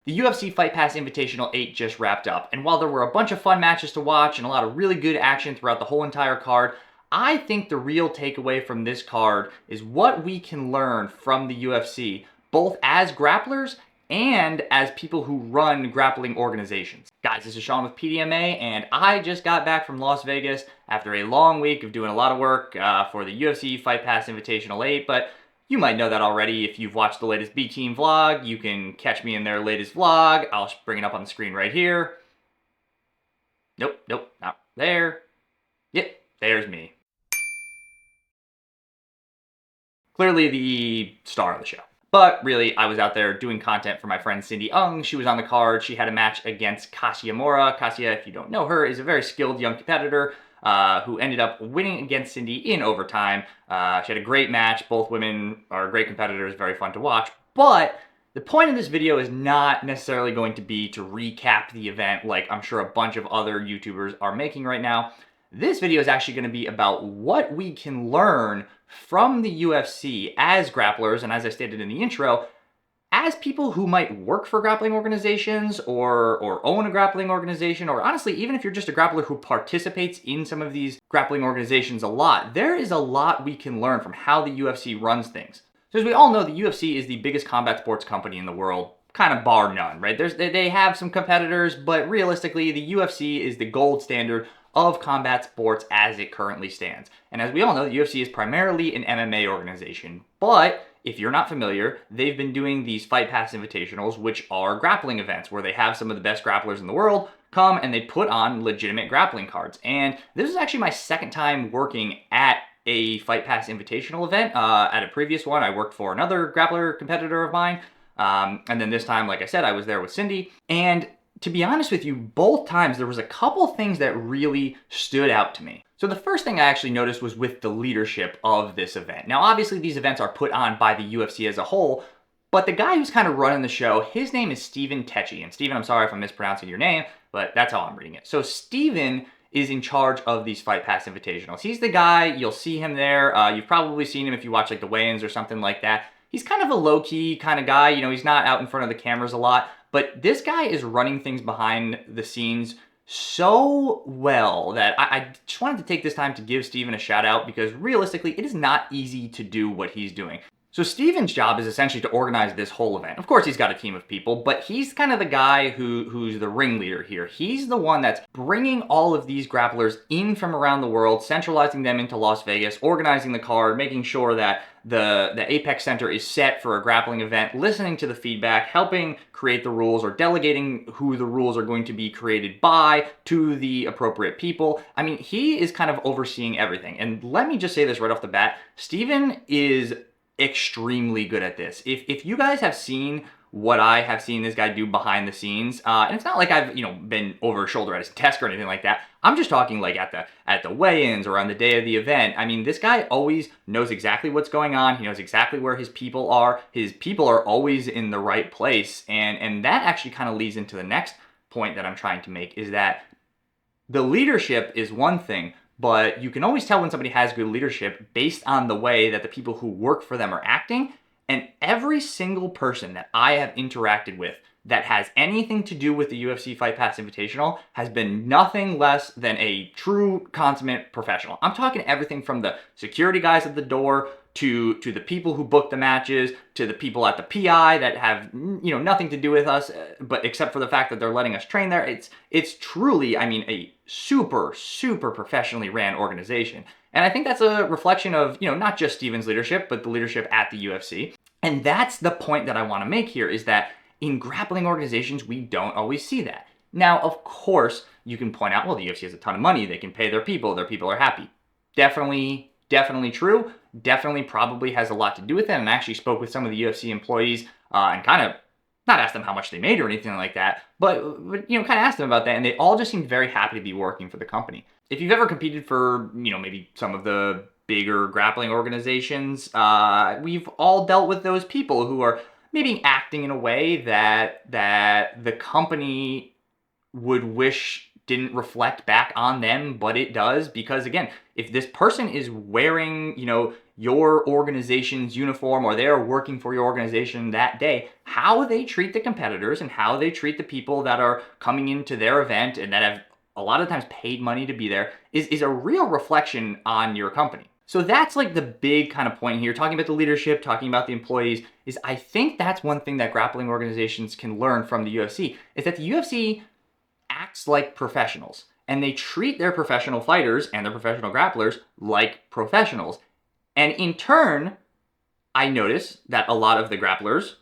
The UFC Fight Pass Invitational 8 just wrapped up, and while there were a bunch of fun matches to watch and a lot of really good action throughout the whole entire card, I think the real takeaway from this card is what we can learn from the UFC, both as grapplers and as people who run grappling organizations. Guys, this is Sean with PDMA, and I just got back from Las Vegas after a long week of doing a lot of work for the UFC Fight Pass Invitational 8, but you might know that already if you've watched the latest B-Team vlog. You can catch me in their latest vlog. I'll bring it up on the screen right here. Nope, not there. Yep, there's me. Clearly the star of the show. But really, I was out there doing content for my friend Cindy Ung. She was on the card. She had a match against Kasia Mora. Kasia, if you don't know her, is a very skilled young competitor who ended up winning against Cindy in overtime. She had a great match. Both women are great competitors, very fun to watch. But the point of this video is not necessarily going to be to recap the event like I'm sure a bunch of other YouTubers are making right now. This video is actually going to be about what we can learn from the UFC as grapplers, and as I stated in the intro, as people who might work for grappling organizations or own a grappling organization, or honestly, even if you're just a grappler who participates in some of these grappling organizations a lot, there is a lot we can learn from how the UFC runs things. So as we all know, the UFC is the biggest combat sports company in the world, kind of bar none, right? They have some competitors, but realistically, the UFC is the gold standard of combat sports as it currently stands. And as we all know, the UFC is primarily an MMA organization, but if you're not familiar, they've been doing these Fight Pass Invitationals, which are grappling events where they have some of the best grapplers in the world come and they put on legitimate grappling cards. And this is actually my second time working at a Fight Pass Invitational event. At a previous one, I worked for another grappler competitor of mine. And then this time, like I said, I was there with Cindy. And to be honest with you, both times there was a couple things that really stood out to me. So the first thing I actually noticed was with the leadership of this event. Now, obviously these events are put on by the UFC as a whole, but the guy who's kind of running the show, his name is Steven Tecci. And Steven, I'm sorry if I'm mispronouncing your name, but that's how I'm reading it. So Steven is in charge of these Fight Pass Invitationals. He's the guy, you'll see him there. You've probably seen him if you watch like the weigh-ins or something like that. He's kind of a low-key kind of guy, you know, he's not out in front of the cameras a lot, but this guy is running things behind the scenes so well that I just wanted to take this time to give Steven a shout out, because realistically, it is not easy to do what he's doing. So Steven's job is essentially to organize this whole event. Of course, he's got a team of people, but he's kind of the guy who's the ringleader here. He's the one that's bringing all of these grapplers in from around the world, centralizing them into Las Vegas, organizing the card, making sure that the Apex Center is set for a grappling event, listening to the feedback, helping create the rules, or delegating who the rules are going to be created by to the appropriate people. I mean, he is kind of overseeing everything. And let me just say this right off the bat, Steven is extremely good at this. If you guys have seen what I have seen this guy do behind the scenes, and it's not like I've been over his shoulder at his desk or anything like that. I'm just talking like at the weigh-ins or on the day of the event. I mean, this guy always knows exactly what's going on. He knows exactly where his people are. His people are always in the right place, and that actually kind of leads into the next point that I'm trying to make, is that the leadership is one thing, but you can always tell when somebody has good leadership based on the way that the people who work for them are acting. And every single person that I have interacted with that has anything to do with the UFC Fight Pass Invitational has been nothing less than a true consummate professional. I'm talking everything from the security guys at the door to the people who book the matches, to the people at the PI that have nothing to do with us, but except for the fact that they're letting us train there. It's truly, I mean, a super professionally ran organization. And I think that's a reflection of, not just Steven's leadership, but the leadership at the UFC. And that's the point that I want to make here, is that in grappling organizations, we don't always see that. Now, of course, you can point out, well, the UFC has a ton of money, they can pay their people are happy. Definitely true. Definitely probably has a lot to do with it. And I actually spoke with some of the UFC employees and kind of not asked them how much they made or anything like that, but kind of asked them about that, and they all just seemed very happy to be working for the company. If you've ever competed for, maybe some of the bigger grappling organizations, we've all dealt with those people who are maybe acting in a way that the company would wish didn't reflect back on them, but it does, because again, if this person is wearing, your organization's uniform or they're working for your organization that day, how they treat the competitors and how they treat the people that are coming into their event and that have a lot of times paid money to be there is a real reflection on your company. So that's like the big kind of point here, talking about the leadership, talking about the employees, is I think that's one thing that grappling organizations can learn from the UFC, is that the UFC acts like professionals and they treat their professional fighters and their professional grapplers like professionals. And in turn, I notice that a lot of the grapplers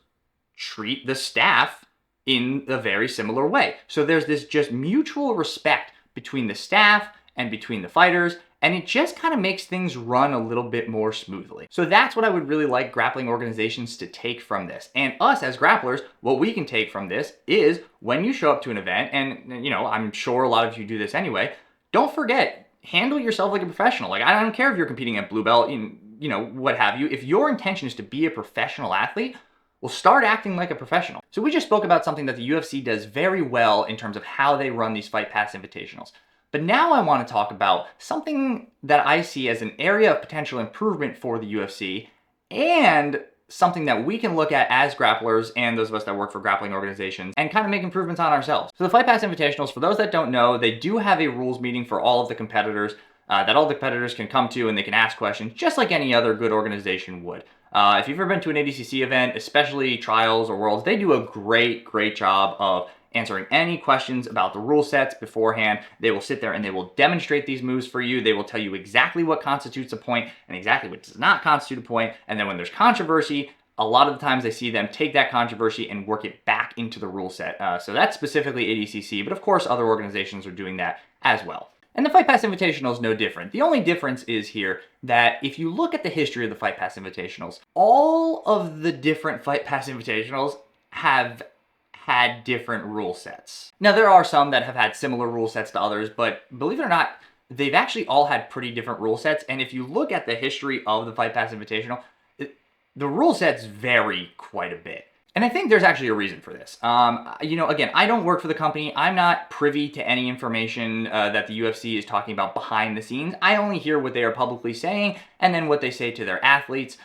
treat the staff in a very similar way. So there's this just mutual respect between the staff and between the fighters, and it just kind of makes things run a little bit more smoothly. So that's what I would really like grappling organizations to take from this. And us as grapplers, what we can take from this is when you show up to an event, and you know, I'm sure a lot of you do this anyway, don't forget, handle yourself like a professional. Like, I don't care if you're competing at blue belt, you know, what have you. If your intention is to be a professional athlete, well, start acting like a professional. So we just spoke about something that the UFC does very well in terms of how they run these Fight Pass Invitationals. But now I want to talk about something that I see as an area of potential improvement for the UFC and something that we can look at as grapplers and those of us that work for grappling organizations and kind of make improvements on ourselves. So the Fight Pass Invitationals, for those that don't know, they do have a rules meeting for all of the competitors that all the competitors can come to and they can ask questions just like any other good organization would. If you've ever been to an ADCC event, especially Trials or Worlds, they do a great job of answering any questions about the rule sets beforehand. They will sit there and they will demonstrate these moves for you. They will tell you exactly what constitutes a point and exactly what does not constitute a point. And then when there's controversy, a lot of the times I see them take that controversy and work it back into the rule set. So that's specifically ADCC, but of course other organizations are doing that as well. And the Fight Pass Invitational is no different. The only difference is here that if you look at the history of the Fight Pass Invitationals, all of the different Fight Pass Invitationals have had different rule sets. Now, there are some that have had similar rule sets to others, but believe it or not, they've actually all had pretty different rule sets. And if you look at the history of the Fight Pass Invitational, the rule sets vary quite a bit. And I think there's actually a reason for this. You know, again, I don't work for the company. I'm not privy to any information that the UFC is talking about behind the scenes. I only hear what they are publicly saying and then what they say to their athletes.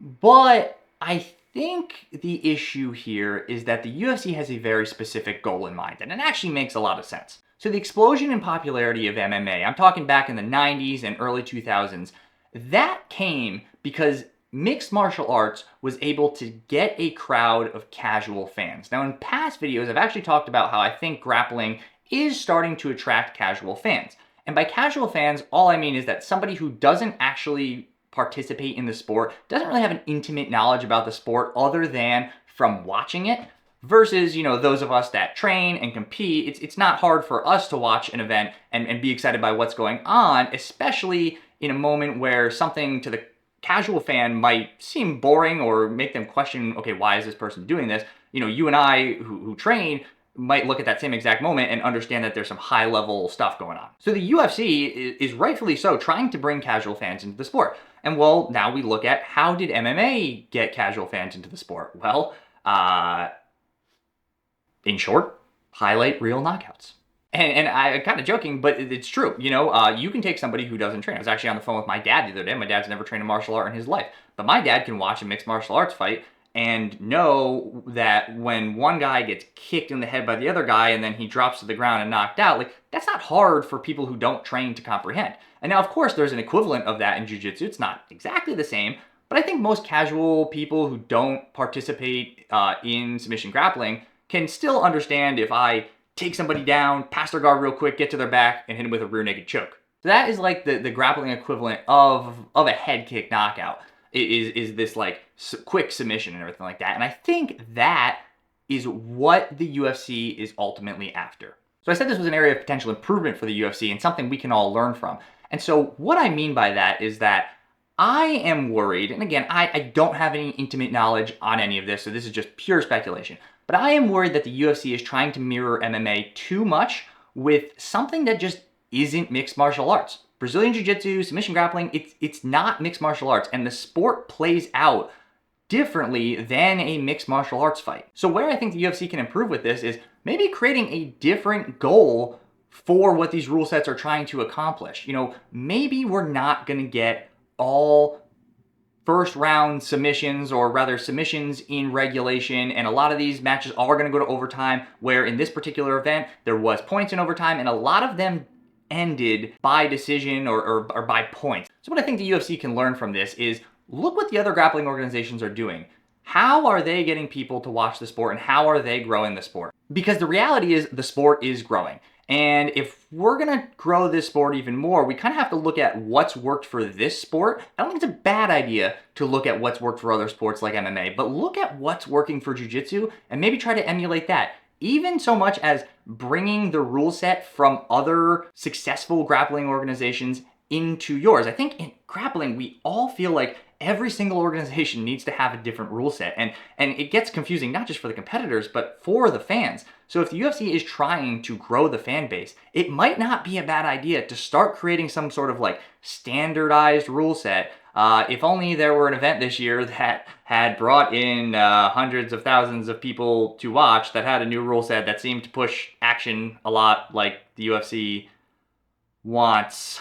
But I think the issue here is that the UFC has a very specific goal in mind, and it actually makes a lot of sense. So the explosion in popularity of MMA, I'm talking back in the 90s and early 2000s, that came because mixed martial arts was able to get a crowd of casual fans. Now, in past videos, I've actually talked about how I think grappling is starting to attract casual fans. And by casual fans, all I mean is that somebody who doesn't actually participate in the sport, doesn't really have an intimate knowledge about the sport other than from watching it, versus, you know, those of us that train and compete. It's not hard for us to watch an event and be excited by what's going on, especially in a moment where something to the casual fan might seem boring or make them question, okay, why is this person doing this? You know, you and I who train might look at that same exact moment and understand that there's some high level stuff going on. So the UFC is rightfully so trying to bring casual fans into the sport. And well, now we look at how did MMA get casual fans into the sport? Well, in short, highlight real knockouts. And I'm kind of joking, but it's true. You know, you can take somebody who doesn't train. I was actually on the phone with my dad the other day. My dad's never trained a martial art in his life. But my dad can watch a mixed martial arts fight and know that when one guy gets kicked in the head by the other guy and then he drops to the ground and knocked out, like, that's not hard for people who don't train to comprehend. And now, of course, there's an equivalent of that in jiu-jitsu. It's not exactly the same, but I think most casual people who don't participate in submission grappling can still understand if I take somebody down, pass their guard real quick, get to their back, and hit them with a rear naked choke. So that is like the grappling equivalent of a head kick knockout. Is this like quick submission and everything like that. And I think that is what the UFC is ultimately after. So I said this was an area of potential improvement for the UFC and something we can all learn from. And so what I mean by that is that I am worried, and again, I don't have any intimate knowledge on any of this, so this is just pure speculation, but I am worried that the UFC is trying to mirror MMA too much with something that just isn't mixed martial arts. Brazilian Jiu-Jitsu, submission grappling, it's not mixed martial arts, and the sport plays out differently than a mixed martial arts fight. So where I think the UFC can improve with this is maybe creating a different goal for what these rule sets are trying to accomplish. You know, maybe we're not going to get all first round submissions, or rather submissions in regulation, and a lot of these matches are going to go to overtime, where in this particular event there was points in overtime, and a lot of them ended by decision or by points. So what I think the UFC can learn from this is look what the other grappling organizations are doing. How are they getting people to watch the sport, and how are they growing the sport? Because the reality is the sport is growing. And if we're gonna grow this sport even more, we kind of have to look at what's worked for this sport. I don't think it's a bad idea to look at what's worked for other sports like MMA, but look at what's working for jiu-jitsu and maybe try to emulate that. Even so much as bringing the rule set from other successful grappling organizations into yours. I think in grappling, we all feel like every single organization needs to have a different rule set, and it gets confusing not just for the competitors but for the fans. So if the UFC is trying to grow the fan base, it might not be a bad idea to start creating some sort of like standardized rule set. If only there were an event this year that had brought in hundreds of thousands of people to watch, that had a new rule set that seemed to push action a lot like the UFC wants.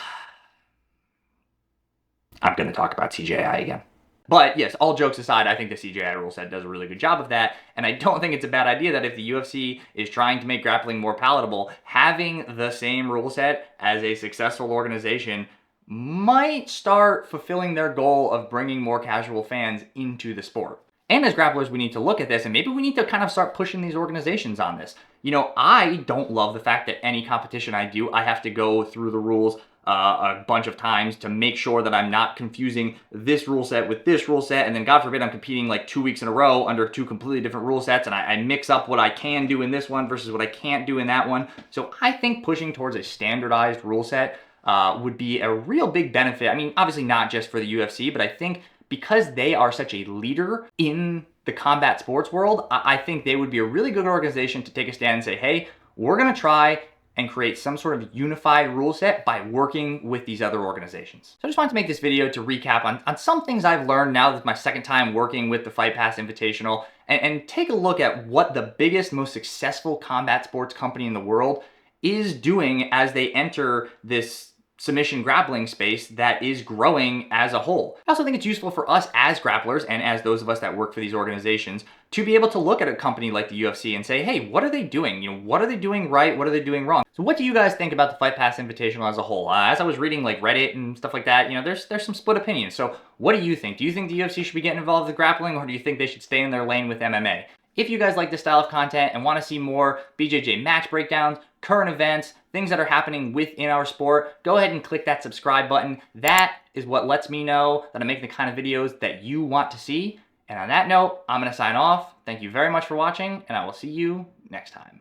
I'm going to talk about CJI again. But yes, all jokes aside, I think the CJI rule set does a really good job of that. And I don't think it's a bad idea that if the UFC is trying to make grappling more palatable, having the same rule set as a successful organization might start fulfilling their goal of bringing more casual fans into the sport. And as grapplers, we need to look at this, and maybe we need to kind of start pushing these organizations on this. You know, I don't love the fact that any competition I do, I have to go through the rules a bunch of times to make sure that I'm not confusing this rule set with this rule set, and then God forbid I'm competing like 2 weeks in a row under 2 completely different rule sets, and I mix up what I can do in this one versus what I can't do in that one. So I think pushing towards a standardized rule set would be a real big benefit. I mean, obviously not just for the UFC, but I think because they are such a leader in the combat sports world, I think they would be a really good organization to take a stand and say, hey, we're going to try and create some sort of unified rule set by working with these other organizations. So I just wanted to make this video to recap on some things I've learned now that it's my second time working with the Fight Pass Invitational, and take a look at what the biggest, most successful combat sports company in the world is doing as they enter this submission grappling space that is growing as a whole. I also think it's useful for us as grapplers and as those of us that work for these organizations to be able to look at a company like the UFC and say, hey, what are they doing? You know, what are they doing right? What are they doing wrong? So what do you guys think about the Fight Pass Invitational as a whole? As I was reading like Reddit and stuff like that, you know, there's some split opinions. So what do you think? Do you think the UFC should be getting involved with grappling, or do you think they should stay in their lane with MMA? If you guys like this style of content and want to see more BJJ match breakdowns, current events, things that are happening within our sport, go ahead and click that subscribe button. That is what lets me know that I'm making the kind of videos that you want to see. And on that note, I'm going to sign off. Thank you very much for watching, and I will see you next time.